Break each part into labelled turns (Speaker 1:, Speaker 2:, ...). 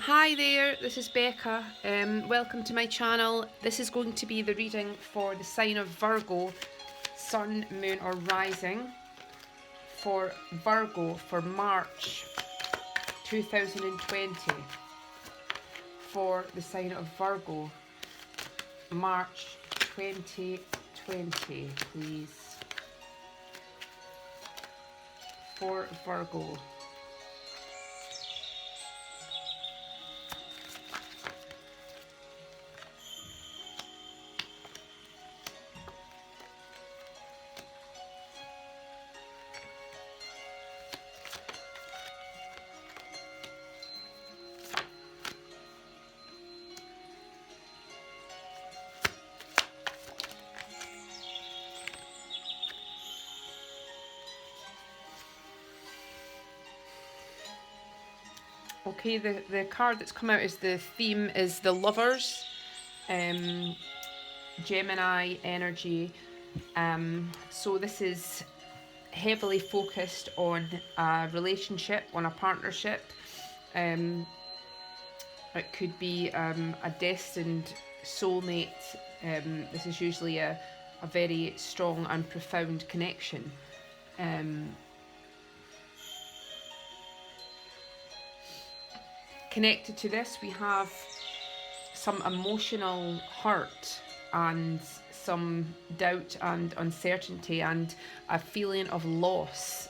Speaker 1: Hi there, this is Becca. Welcome to my channel. This is going to be the reading for the sign of Virgo, Sun, Moon or Rising for Virgo for March 2020. For the sign of Virgo, March 2020, please. For Virgo. Okay, the card that's come out is the theme is the Lovers, Gemini energy. So this is heavily focused on a relationship, on a partnership. It could be a destined soulmate. This is usually a very strong and profound connection. Connected to this, we have some emotional hurt and some doubt and uncertainty and a feeling of loss,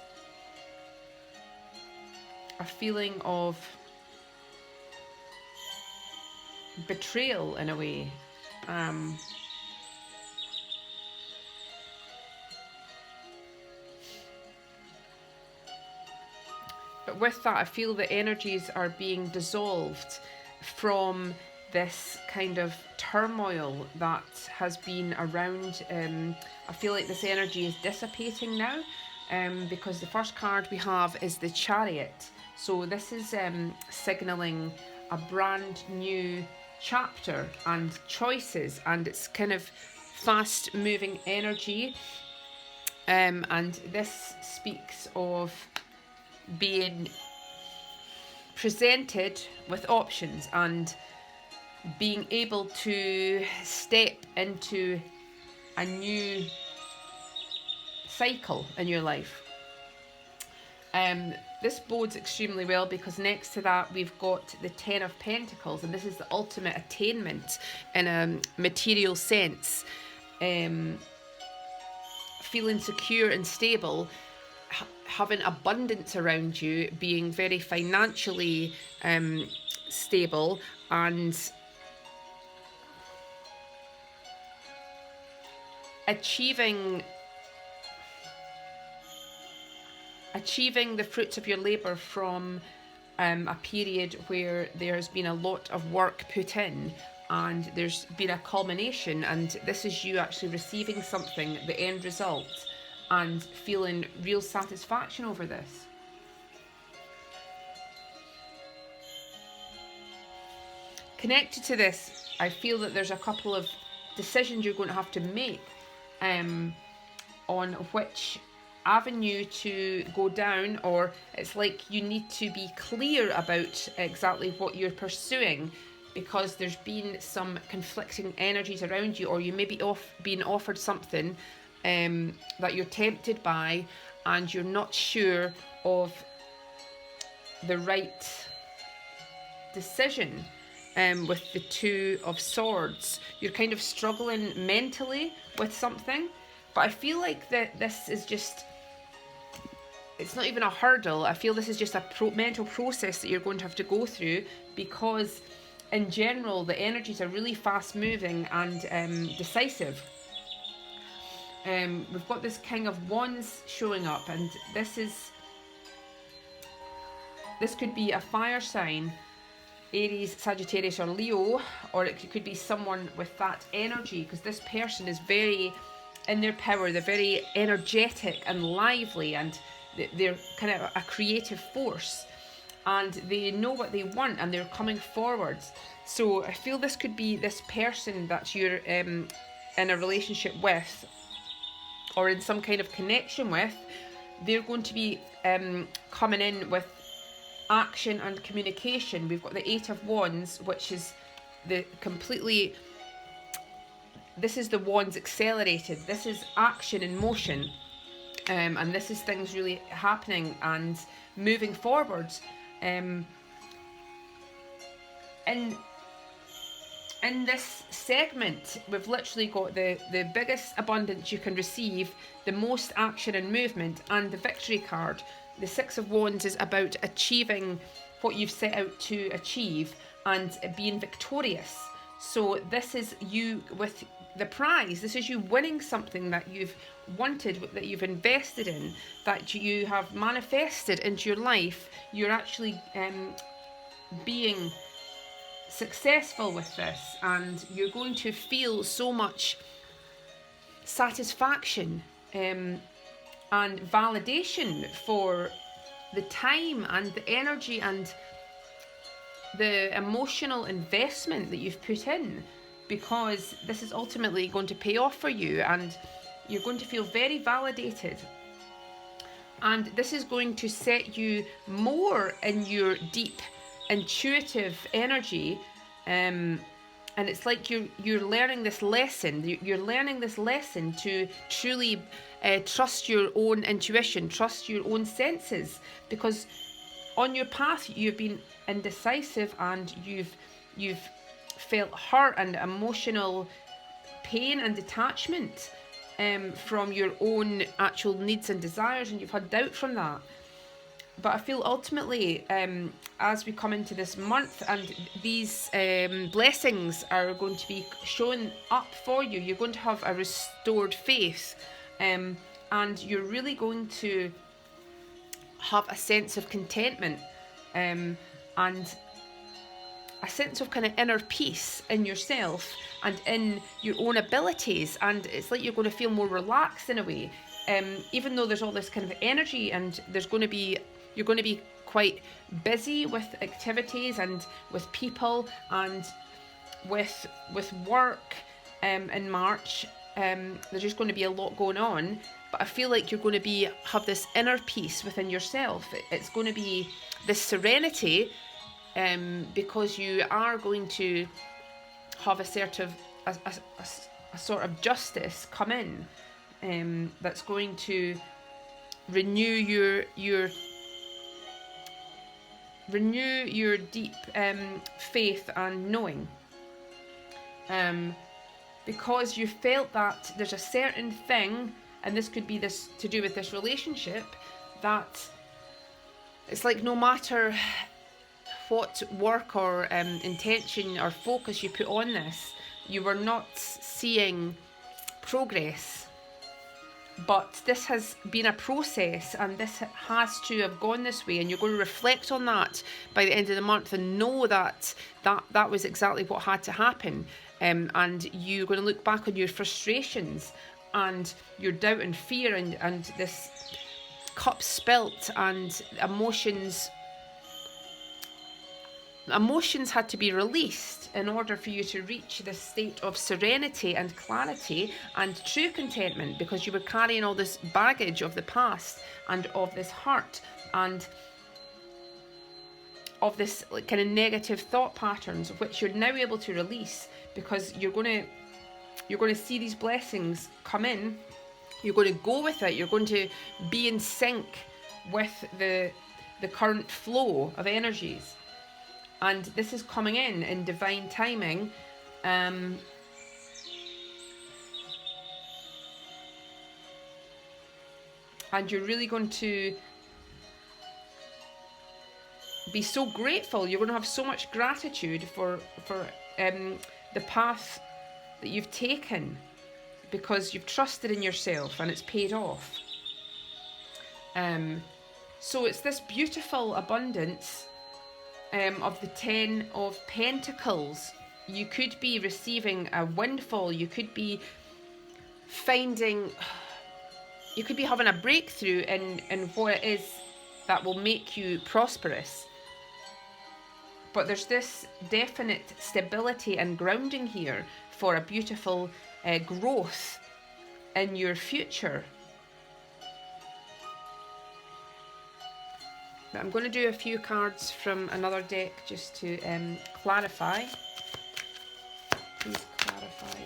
Speaker 1: a feeling of betrayal in a way. But with that, I feel the energies are being dissolved from this kind of turmoil that has been around. I feel like this energy is dissipating now, because the first card we have is the Chariot. So this is signalling a brand new chapter and choices, and it's kind of fast moving energy. And this speaks of being presented with options and being able to step into a new cycle in your life. This bodes extremely well because next to that we've got the Ten of Pentacles, and this is the ultimate attainment in a material sense. Feeling secure and stable, having abundance around you, being very financially stable, and achieving the fruits of your labour from a period where there's been a lot of work put in and there's been a culmination, and this is you actually receiving something, the end result, and feeling real satisfaction over this. Connected to this, I feel that there's a couple of decisions you're going to have to make on which avenue to go down, or it's like you need to be clear about exactly what you're pursuing, because there's been some conflicting energies around you, or you may be being offered something that you're tempted by and you're not sure of the right decision. With the Two of Swords, you're kind of struggling mentally with something, but I feel like that this is just, it's not even a hurdle. I feel this is just a mental process that you're going to have to go through, because in general the energies are really fast moving and decisive. We've got this King of Wands showing up, and this could be a fire sign, Aries, Sagittarius or Leo, or it could be someone with that energy, because this person is very in their power. They're very energetic and lively, and they're kind of a creative force, and they know what they want and they're coming forwards. So I feel this could be this person that you're in a relationship with or in some kind of connection with. They're going to be coming in with action and communication. We've got the Eight of Wands, which is the completely, this is the wands accelerated. This is action in motion. And this is things really happening and moving forwards. In this segment, we've literally got the biggest abundance you can receive, the most action and movement, and the victory card. The Six of Wands is about achieving what you've set out to achieve and being victorious. So this is you with the prize. This is you winning something that you've wanted, that you've invested in, that you have manifested into your life. You're actually being successful with this, and you're going to feel so much satisfaction and validation for the time and the energy and the emotional investment that you've put in, because this is ultimately going to pay off for you, and you're going to feel very validated. And this is going to set you more in your deep intuitive energy, and it's like you're learning this lesson. You're learning this lesson to truly trust your own intuition, trust your own senses, because on your path you've been indecisive and you've felt hurt and emotional pain and detachment from your own actual needs and desires, and you've had doubt from that. But I feel ultimately, as we come into this month and these blessings are going to be shown up for you, you're going to have a restored faith, and you're really going to have a sense of contentment and a sense of kind of inner peace in yourself and in your own abilities. And it's like you're going to feel more relaxed in a way, even though there's all this kind of energy, and you're going to be quite busy with activities and with people and with work in March. There's just going to be a lot going on, but I feel like you're going to have this inner peace within yourself. It's going to be this serenity, because you are going to have a sort of justice come in, that's going to renew your deep faith and knowing, because you felt that there's a certain thing, and this could be this to do with this relationship, that it's like no matter what work or intention or focus you put on this, you were not seeing progress. But this has been a process, and this has to have gone this way, and you're going to reflect on that by the end of the month and know that was exactly what had to happen, and you're going to look back on your frustrations and your doubt and fear and this cup spilt, and emotions had to be released in order for you to reach this state of serenity and clarity and true contentment, because you were carrying all this baggage of the past and of this hurt and of this kind of negative thought patterns, which you're now able to release, because you're going to see these blessings come in. You're going to go with it. You're going to be in sync with the current flow of energies. And this is coming in divine timing. And you're really going to be so grateful. You're going to have so much gratitude for the path that you've taken, because you've trusted in yourself and it's paid off. So it's this beautiful abundance of the Ten of Pentacles. You could be receiving a windfall. You could be having a breakthrough in what it is that will make you prosperous. But there's this definite stability and grounding here for a beautiful growth in your future. But I'm going to do a few cards from another deck just to clarify. Please clarify.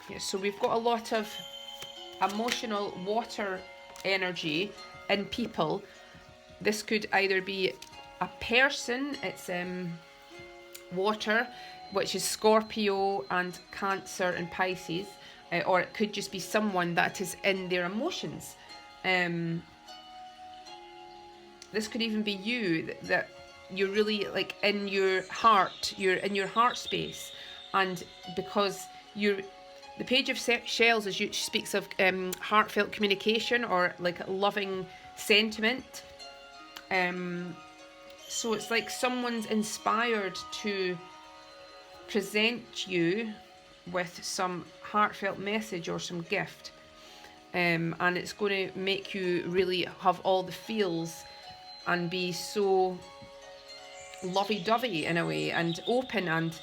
Speaker 1: Yeah, so we've got a lot of emotional water energy in people. This could either be a person, it's water, which is Scorpio and Cancer and Pisces, or it could just be someone that is in their emotions. This could even be you, that you're really like in your heart, you're in your heart space, and because you're, the Page of Shells speaks of heartfelt communication or like loving sentiment. So it's like someone's inspired to present you with some heartfelt message or some gift, and it's going to make you really have all the feels and be so lovey-dovey in a way and open, and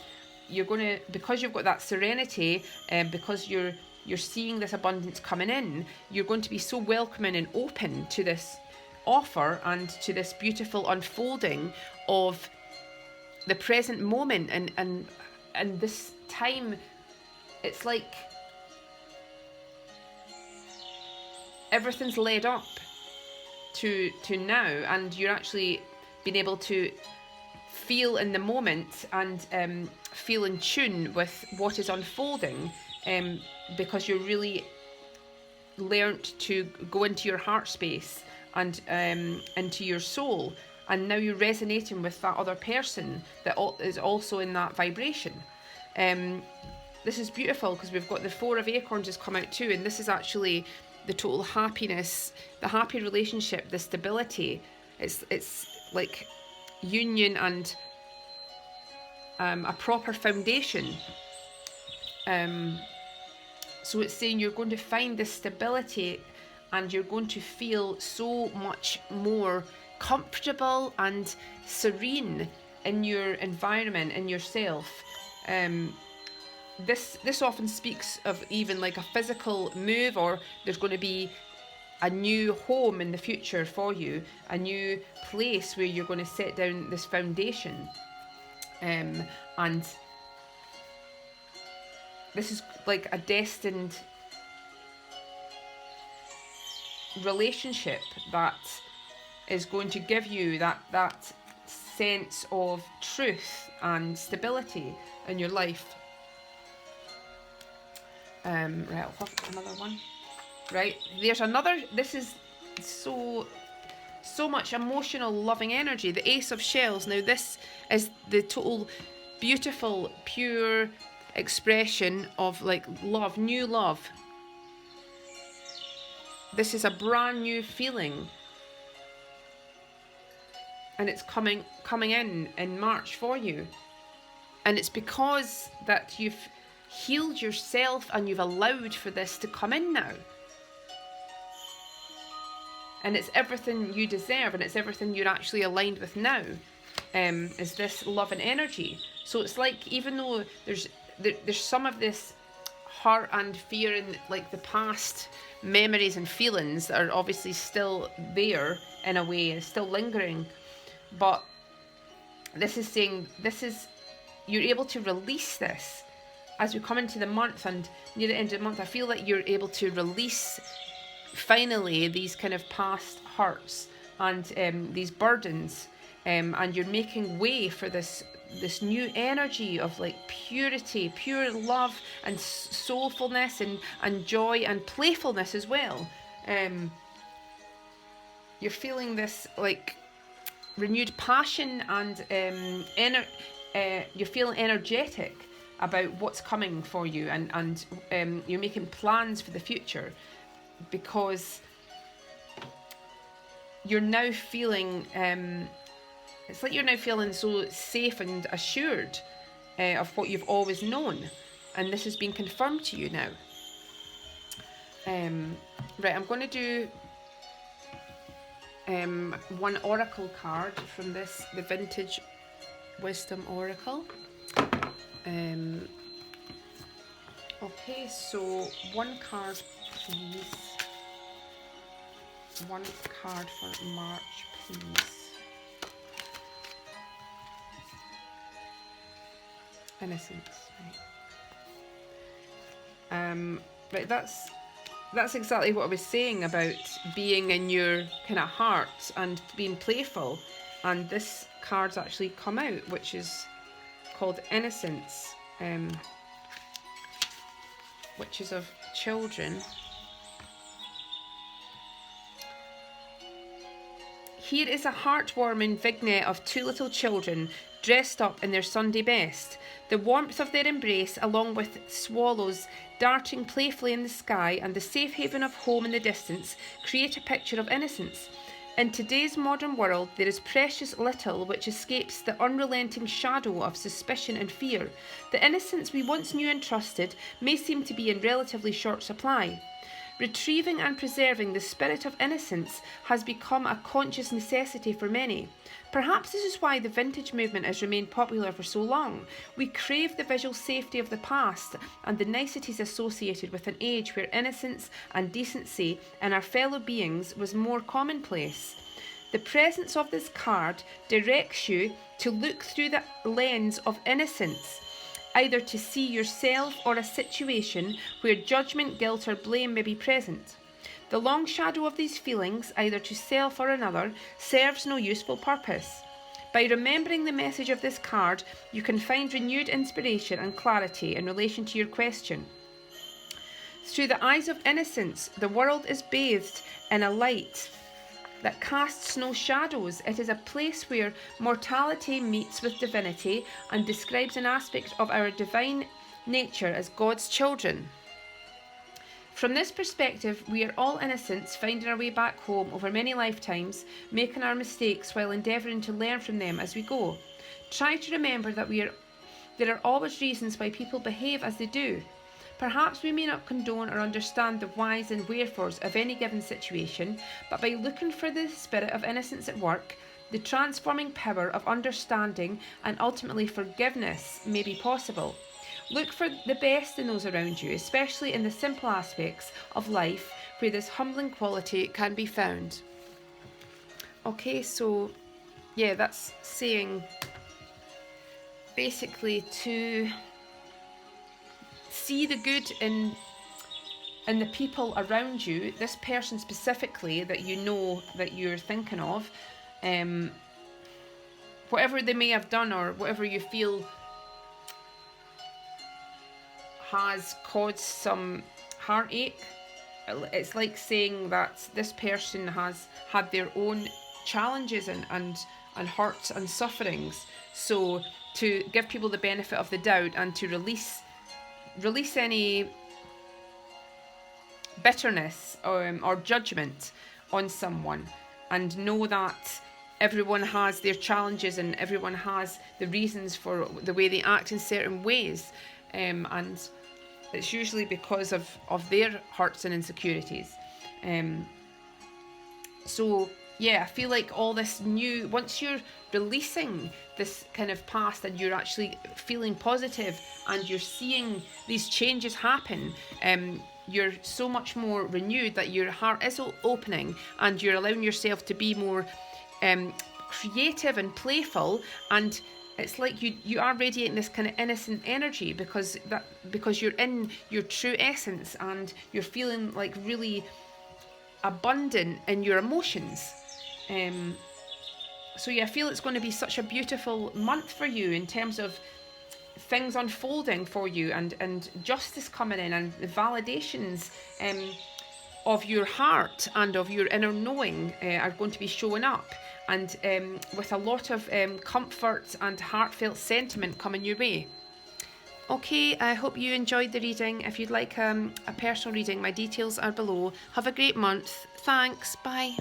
Speaker 1: you're going to, because you've got that serenity, because you're seeing this abundance coming in, you're going to be so welcoming and open to this offer and to this beautiful unfolding of the present moment, and this time. It's like everything's led up to now, and you're actually being able to feel in the moment and feel in tune with what is unfolding, because you're really learnt to go into your heart space and into your soul, and now you're resonating with that other person that is also in that vibration. This is beautiful because we've got the Four of Acorns has come out too, and this is actually the total happiness, the happy relationship, the stability. It's like union and a proper foundation. So it's saying you're going to find this stability, and you're going to feel so much more comfortable and serene in your environment, in yourself. This often speaks of even like a physical move, or there's going to be a new home in the future for you, a new place where you're going to set down this foundation, and this is like a destined relationship that is going to give you that sense of truth and stability in your life. Right, I'll have another one. Right, there's another. This is so much emotional, loving energy. The Ace of Shells. Now this is the total beautiful, pure expression of like love, new love. This is a brand new feeling, and it's coming in March for you, and it's because that you've healed yourself and you've allowed for this to come in now, and it's everything you deserve, and it's everything you're actually aligned with now, is this love and energy. So it's like, even though there's some of this hurt and fear and like the past memories and feelings that are obviously still there in a way, still lingering, but this is saying you're able to release this as we come into the month, and near the end of the month I feel like you're able to release finally these kind of past hurts and these burdens, and you're making way for this new energy of like purity, pure love and soulfulness and joy and playfulness as well. You're feeling this like renewed passion, and you're feeling energetic about what's coming for you, and you're making plans for the future, because you're now feeling it's like you're now feeling so safe and assured of what you've always known, and this has been confirmed to you now. Right, I'm going to do one oracle card from the Vintage Wisdom Oracle. Okay, so one card, please. One card for March, please. Innocence, right. Right, that's exactly what I was saying about being in your kind of heart and being playful. And this card's actually come out, which is called Innocence, which is of children. Here is a heartwarming vignette of two little children dressed up in their Sunday best. The warmth of their embrace, along with swallows darting playfully in the sky and the safe haven of home in the distance, create a picture of innocence. In today's modern world, there is precious little which escapes the unrelenting shadow of suspicion and fear. The innocence we once knew and trusted may seem to be in relatively short supply. Retrieving and preserving the spirit of innocence has become a conscious necessity for many. Perhaps this is why the vintage movement has remained popular for so long. We crave the visual safety of the past and the niceties associated with an age where innocence and decency in our fellow beings was more commonplace. The presence of this card directs you to look through the lens of innocence, either to see yourself or a situation where judgment, guilt or blame may be present. The long shadow of these feelings, either to self or another, serves no useful purpose. By remembering the message of this card, you can find renewed inspiration and clarity in relation to your question. Through the eyes of innocence, the world is bathed in a light that casts no shadows. It is a place where mortality meets with divinity and describes an aspect of our divine nature as God's children. From this perspective, we are all innocents, finding our way back home over many lifetimes, making our mistakes while endeavouring to learn from them as we go. Try to remember that there are always reasons why people behave as they do. Perhaps we may not condone or understand the whys and wherefores of any given situation, but by looking for the spirit of innocence at work, the transforming power of understanding and ultimately forgiveness may be possible. Look for the best in those around you, especially in the simple aspects of life where this humbling quality can be found. Okay, so yeah, that's saying basically to see the good in the people around you, this person specifically that you know that you're thinking of, whatever they may have done or whatever you feel has caused some heartache. It's like saying that this person has had their own challenges and hurts and sufferings. So to give people the benefit of the doubt and to release any bitterness or judgment on someone, and know that everyone has their challenges and everyone has the reasons for the way they act in certain ways, and it's usually because of their hurts and insecurities. So yeah, I feel like all this new, once you're releasing this kind of past and you're actually feeling positive and you're seeing these changes happen, you're so much more renewed that your heart is opening and you're allowing yourself to be more creative and playful, and it's like you are radiating this kind of innocent energy because you're in your true essence and you're feeling like really abundant in your emotions. So yeah, I feel it's going to be such a beautiful month for you in terms of things unfolding for you and justice coming in and the validations of your heart and of your inner knowing are going to be showing up, and with a lot of comfort and heartfelt sentiment coming your way. Okay, I hope you enjoyed the reading. If you'd like a personal reading, my details are below. Have a great month. Thanks. Bye.